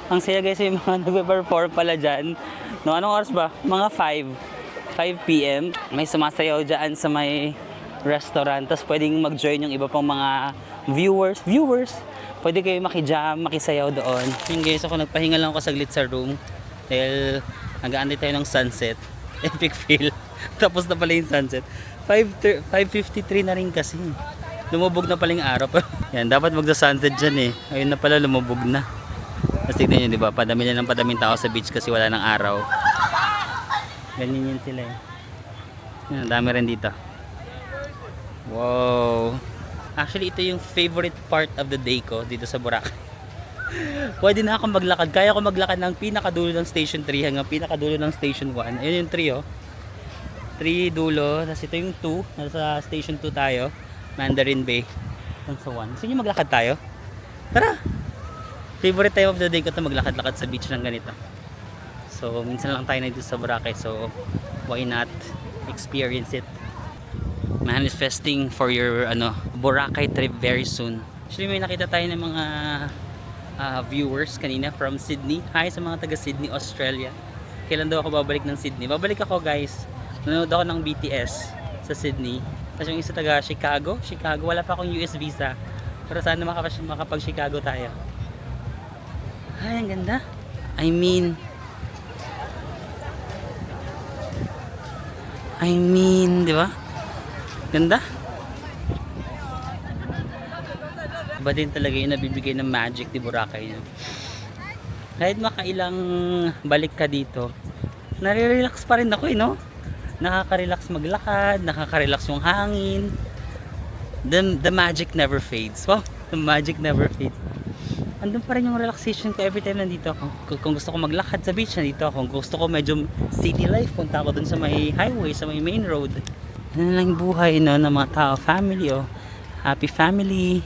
Ang saya guys yung mga nagpe-perform pala dyan. No, anong oras ba? Mga 5 p.m. May sumasayaw dyan sa may restaurant. Tapos pwedeng mag-join yung iba pang mga viewers. Pwede kayo makijam, makisayaw doon. Yung guys, ako nagpahinga lang ako saglit sa room. Dahil nag-aantay tayo ng sunset. Epic feel. Tapos na pala yung sunset. 5:53 na rin kasi. Lumubog na pala yung araw. Yan, dapat magsa-sunset dyan eh. Ayun na pala, lumubog na. Tapos tignan nyo, di ba? Padami na ng padaming tao sa beach kasi wala ng araw. Ganyan yun sila eh. Yan, dami rin dito. Wow! Actually, ito yung favorite part of the day ko dito sa Boracay. Pwede na akong maglakad. Kaya ko maglakad ng pinakadulo ng Station 3 hanggang pinakadulo ng Station 1. Ayun yung 3 oh. 3 dulo. Tapos ito yung 2. Nasa Station 2 tayo. Mandarin Bay. Hanggang sa 1. Gusto nyo maglakad tayo? Tara! Favorite time of the day ko ito maglakad-lakad sa beach ng ganito. So, minsan lang tayo na dito sa Boracay. So, why not experience it? Manifesting for your Boracay trip very soon. Actually, may nakita tayo ng mga viewers kanina from Sydney. Hi sa mga taga Sydney, Australia. Kailan daw ako babalik ng Sydney? Babalik ako guys. Nanonood ako ng BTS sa Sydney. Tapos yung isa taga Chicago. Wala pa akong US visa. Pero sana makapag-Chicago tayo. Ay, ang ganda. I mean, di ba? Ganda. Iba din talaga yung nabibigay ng magic di Boracay. Kahit makailang balik ka dito, nare-relax pa rin ako no? Nakaka-relax maglakad, nakaka-relax yung hangin. The magic never fades. Wow, the magic never fades. Andun pa rin yung relaxation ko every time nandito ako. Kung gusto ko maglakad sa beach, nandito ako. Kung gusto ko medyo city life, punta ako dun sa may highway, sa may main road. Ano lang buhay no, ng mga tao, family oh. Happy family.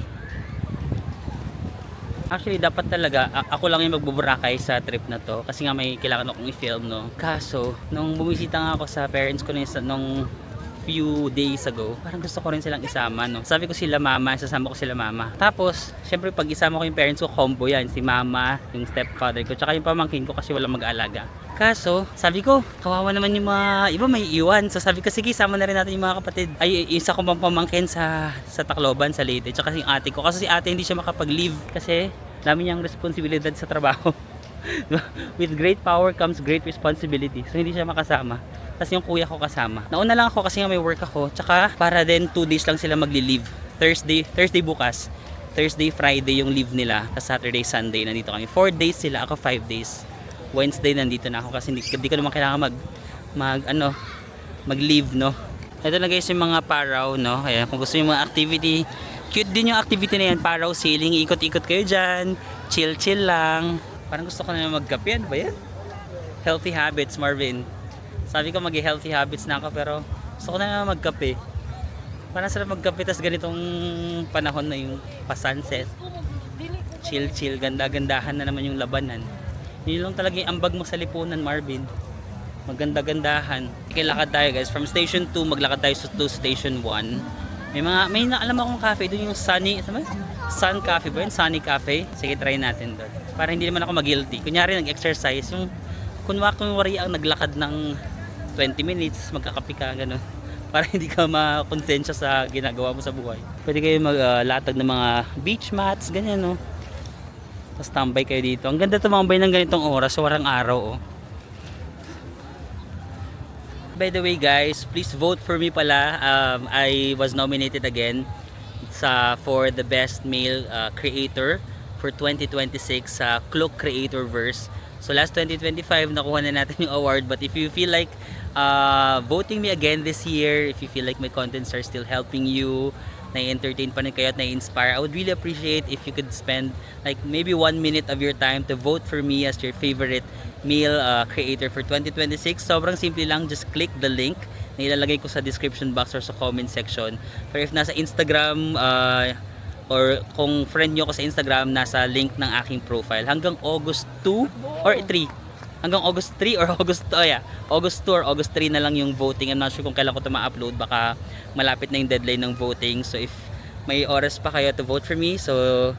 Actually, dapat talaga, ako lang yung magbuburakay sa trip na to. Kasi nga may kailangan akong i-film no. Kaso, nung bumisita nga ako sa parents ko nung few days ago, parang gusto ko rin silang isama no. Sabi ko sila mama, sasama ko sila mama. Tapos, syempre pag isama ko yung parents ko, combo yan. Si mama, yung stepfather ko, tsaka yung pamangkin ko kasi walang mag-aalaga. Kaso, sabi ko, kawawa naman yung mga iba may iwan. So sabi ko, sige, sama na rin natin yung mga kapatid. Ay, isa kong pamangkin sa Tacloban, sa Leyte. Tsaka yung ate ko. Kasi si ate hindi siya makapag-leave. Kasi, dami niyang responsibilidad sa trabaho. With great power comes great responsibility. So hindi siya makasama. Tapos yung kuya ko kasama. Nauna lang ako kasi nga may work ako. Tsaka para din 2 days lang sila magli-leave. Thursday bukas. Thursday, Friday yung leave nila. Tapos Saturday, Sunday nandito kami. 4 days sila, ako 5 days. Wednesday nandito na ako kasi hindi ko naman kailangan mag-leave, no. Ito na guys yung mga paraw, no. Ayan, kung gusto yung mga activity, cute din yung activity na yan. Paraw sailing, ikot-ikot kayo dyan. Chill lang. Parang gusto ko na magkape. Ano ba yan? Healthy habits, Marvin. Sabi ko mag-healthy habits na ako pero gusto ko na magkape. Parang sarap magkape tas ganitong panahon na yung pa-sunset. Chill, ganda-gandahan na naman yung labanan. Yun lang talaga yung ambag mo sa lipunan, Marvin. Maganda-gandahan. Lakad tayo guys. From station 2, maglakad tayo to station 1. May naalam akong cafe doon yung Sun Cafe ba yun? Sunny Cafe. Sige, try natin doon. Para hindi naman ako mag-guilty. Kunyari nag-exercise, yung kunwari ang naglakad ng 20 minutes, magkakape ka, gano'n. Para hindi ka makonsensya sa ginagawa mo sa buhay. Pwede kayo maglatag ng mga beach mats, ganyan, no? Tapos tambay kayo dito. Ang ganda tumambay ng ganitong oras, warang araw, oh. By the way guys, please vote for me pala. I was nominated again for the best male creator for 2026 sa Klook Creatorverse. So last 2025 nakuha na natin yung award, but if you feel like voting me again this year, if you feel like my contents are still helping you, na-entertain pa rin kayo at na-inspire, I would really appreciate if you could spend like maybe 1 minute of your time to vote for me as your favorite male creator for 2026. Sobrang simple lang, just click the link na ilalagay ko sa description box or sa comment section. Pero if nasa Instagram or kung friend nyo ko sa Instagram, nasa link ng aking profile. Hanggang August 2 or 3. Hanggang August 3 or August 2 or August 3 na lang yung voting. I'm not sure kung kailan ko ito ma-upload. Baka malapit na yung deadline ng voting. So if may oras pa kayo to vote for me.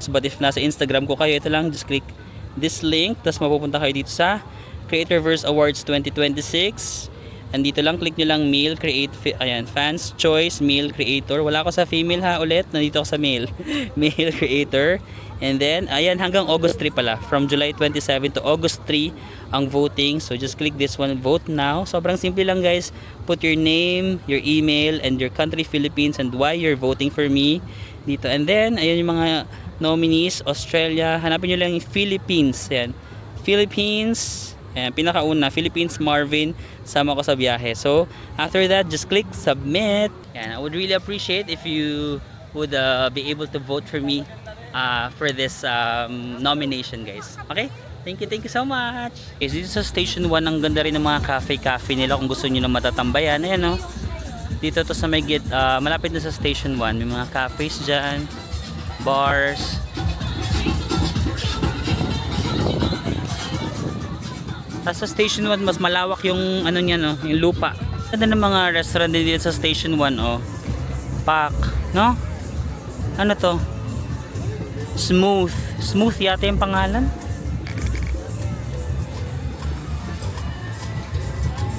But if nasa Instagram ko kayo, ito lang, just click this link. Tapos mapupunta kayo dito sa Creatorverse Awards 2026. Andito lang, click nyo lang male fans choice male creator. Wala ako sa female ha ulit, nandito ako sa male male creator. And then ayan, hanggang August 3 pala, from July 27 to August 3 ang voting. So just click this one, vote now. Sobrang simple lang guys. Put your name, your email, and your country, Philippines, and why you're voting for me dito. And then ayan yung mga nominees. Australia, hanapin nyo lang yung Philippines. Ayan, Philippines. Ayan, pinakauna, Philippines, Marvin, sama ko sa biyahe. So, after that, just click submit. Ayan, I would really appreciate if you would be able to vote for me for this nomination, guys. Okay? Thank you so much. Okay, dito sa Station 1, ang ganda rin ng mga cafe nila kung gusto nyo na matatambayan. Ayan, no? Dito to sa may malapit na sa Station 1. May mga cafes dyan, bars. Sa Station 1 mas malawak yung ano niya, no, yung lupa. Ganda ng mga restaurant din dito sa Station 1, oh. Pak, no? Ano to? Smooth yata yung pangalan.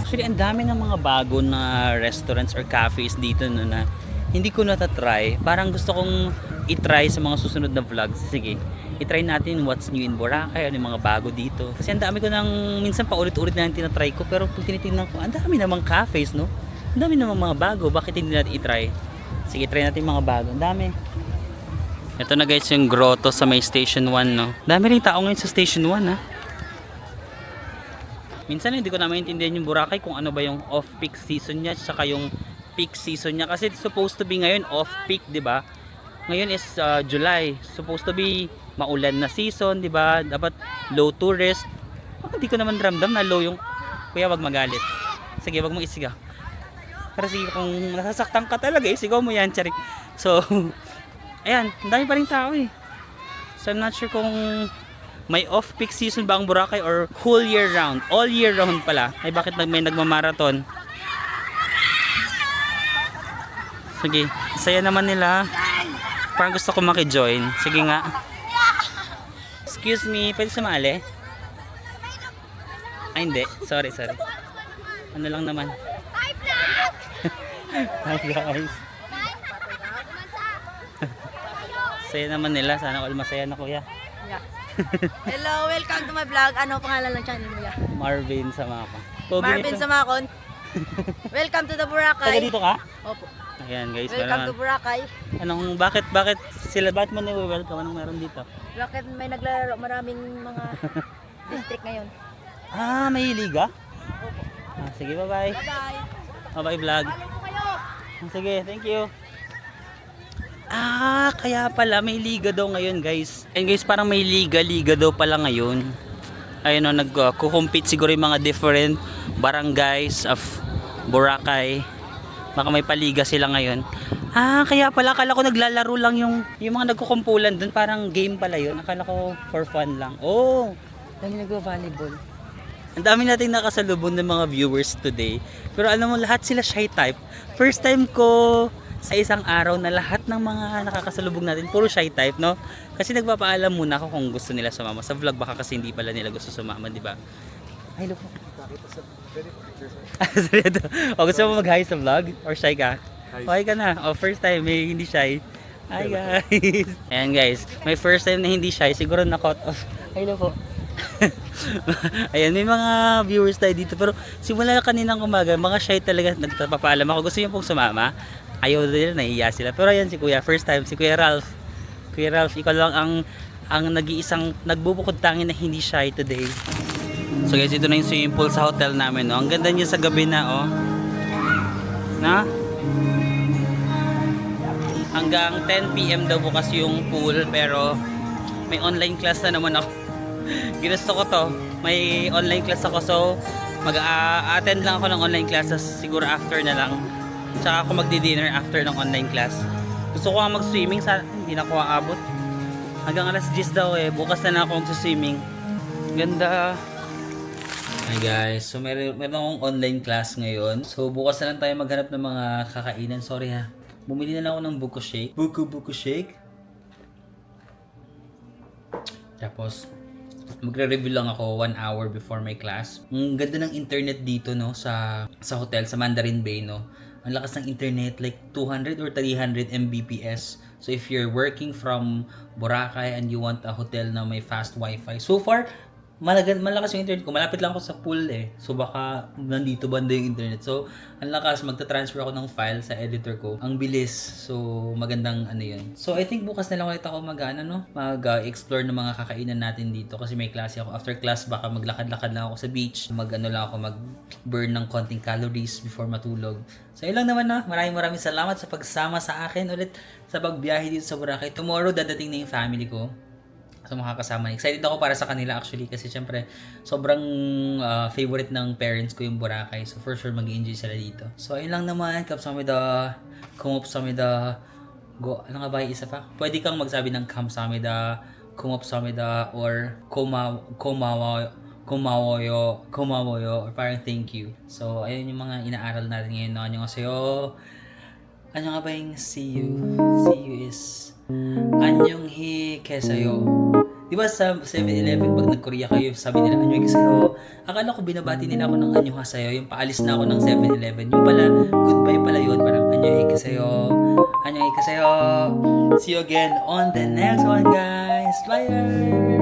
Actually, ang dami ng mga bago na restaurants or cafes dito, no, na hindi ko natatry. Parang gusto kong itry sa mga susunod na vlogs. Sige, itry natin what's new in Boracay, ano yung mga bago dito. Kasi ang dami ko nang, minsan pa ulit-ulit na yung tinatry ko, pero pag tinitingnan ko, ang dami namang cafes, no? Ang dami namang mga bago, bakit hindi natin itry? Sige, try natin mga bago, ang dami. Ito na guys yung grotto sa may Station 1, no? Dami rin tao ngayon sa Station 1, ha? Minsan hindi ko na maintindihan yung Boracay kung ano ba yung off-peak season niya, tsaka yung peak season niya. Kasi it's supposed to be ngayon off-peak, di ba? Ngayon is July, supposed to be maulan na season, di ba? Dapat low tourist. Hindi ko naman ramdam na low yung... Kuya, wag magalit. Sige, wag mong isigaw. Pero sige, kung nasasaktan ka talaga, isigaw mo yan, charik. So, ayan, ang dami pa rin tao eh. So, I'm not sure kung may off-peak season ba ang Boracay or whole year round. All year round pala. Ay, bakit may nagmamarathon? Sige, saya naman nila. Parang gusto ko maki-join. Sige nga. Excuse me, pwede sumali? Ay, hindi. Sorry. Ano lang naman. Hi guys. Saya naman nila. Sana all masaya na kuya. Yeah. Hello, welcome to my vlog. Ano pangalan ng channel mo ya? Marvin Samako. Marvin Samakon. Welcome to the Taga Boracay. dito ka? Opo. Ayan guys, Welcome to Boracay. bakit bakit mo ni-welcome? Anong meron dito? Bakit may naglalaro maraming mga district ngayon? Ah, may liga? Sige, bye-bye. Bye-bye. Bye-bye vlog. Follow po kayo. Sige, thank you. Kaya pala may liga daw ngayon guys. And guys, parang may liga daw pala ngayon. Ayun o, nagko-compete siguro yung mga different barangays of Boracay. Baka may paliga sila ngayon. Kaya pala, akala ko naglalaro lang yung mga nagkukumpulan dun. Parang game pala yun. Akala ko for fun lang. Oh, dami nagvo-volleyball. Ang dami nating nakasalubong ng mga viewers today. Pero alam mo, lahat sila shy type. First time ko sa isang araw na lahat ng mga nakakasalubong natin puro shy type, no? Kasi nagpapaalam muna ako kung gusto nila sumama sa vlog, baka kasi hindi pala nila gusto sumama, di ba? Ay, look. O, gusto mo mag-hi sa vlog? Or shy ka? Hi ka na. O, first time, may hindi shy. Hi guys. Ayan guys, may first time na hindi shy, siguro na-caught off. Hello po. Ayan, may mga viewers tayo dito, pero simula kaninang umaga, mga shy talaga, nagpapaalam ako. Gusto niyo pong sumama? Ayaw nila, nahiya sila. Pero ayan si Kuya, first time, si Kuya Ralph. Kuya Ralph, ikaw lang ang nag-iisang nagbubukod tangin na hindi shy today. So guys, ito na yung swimming pool sa hotel namin, no? Ang ganda niya sa gabi na, oh. Na? Hanggang 10 PM daw bukas yung pool, pero may online class na naman ako. Ginusto ko to. May online class ako, so mag-attend lang ako ng online classes siguro after na lang. Tsaka ako magdi-dinner after ng online class. Gusto ko nga mag-swimming, hindi na ako aabot. Hanggang alas 10 daw eh. Bukas na ako mag-swimming. Ganda. Hi guys, so meron akong online class ngayon. So bukas na lang tayo maghanap ng mga kakainan. Sorry ha. Bumili na lang ako ng buko shake. Buko shake. Tapos magre-review lang ako 1 hour before my class. Ang ganda ng internet dito, no, sa hotel sa Mandarin Bay, no. Ang lakas ng internet, like 200 or 300 Mbps. So if you're working from Boracay and you want a hotel na may fast wifi, so far malakas yung internet ko. Malapit lang ako sa pool eh. So baka nandito banda yung internet. So ang lakas, magta-transfer ako ng file sa editor ko. Ang bilis. So magandang ano yun. So I think bukas na lang ulit ako mag-explore ng mga kakainan natin dito kasi may klase ako. After class baka maglakad-lakad lang ako sa beach. Mag-burn ng konting calories before matulog. So yun lang naman, na. Maraming salamat sa pagsama sa akin ulit sa pagbiyahe dito sa Boracay. Tomorrow dadating na yung family ko. So makakasama. Excited ako para sa kanila actually kasi syempre sobrang favorite ng parents ko yung Boracay. So for sure mag-enjoy sila dito. So ayun lang naman. Kamsahamnida. Kumapsahamnida. Go. Ano nga ba yung isa pa? Pwede kang magsabi ng kamsahamnida, kumapsahamnida, or kumawoyo, or parang thank you. So ayun yung mga inaaral natin ngayon. Annyeonghaseyo. Ano nga ba yung see you? See you is Annyeonghi kesayo. Diba sa 7-Eleven pag nag-Korea kayo, sabi nila Annyeonghi kesayo. Akala ko binabati nila ako ng Annyeonghaseyo, yung paalis na ako ng 7-Eleven. Yung pala, goodbye pala yun. Parang Annyeonghi kesayo. Annyeonghi kesayo. See you again on the next one, guys. Bye!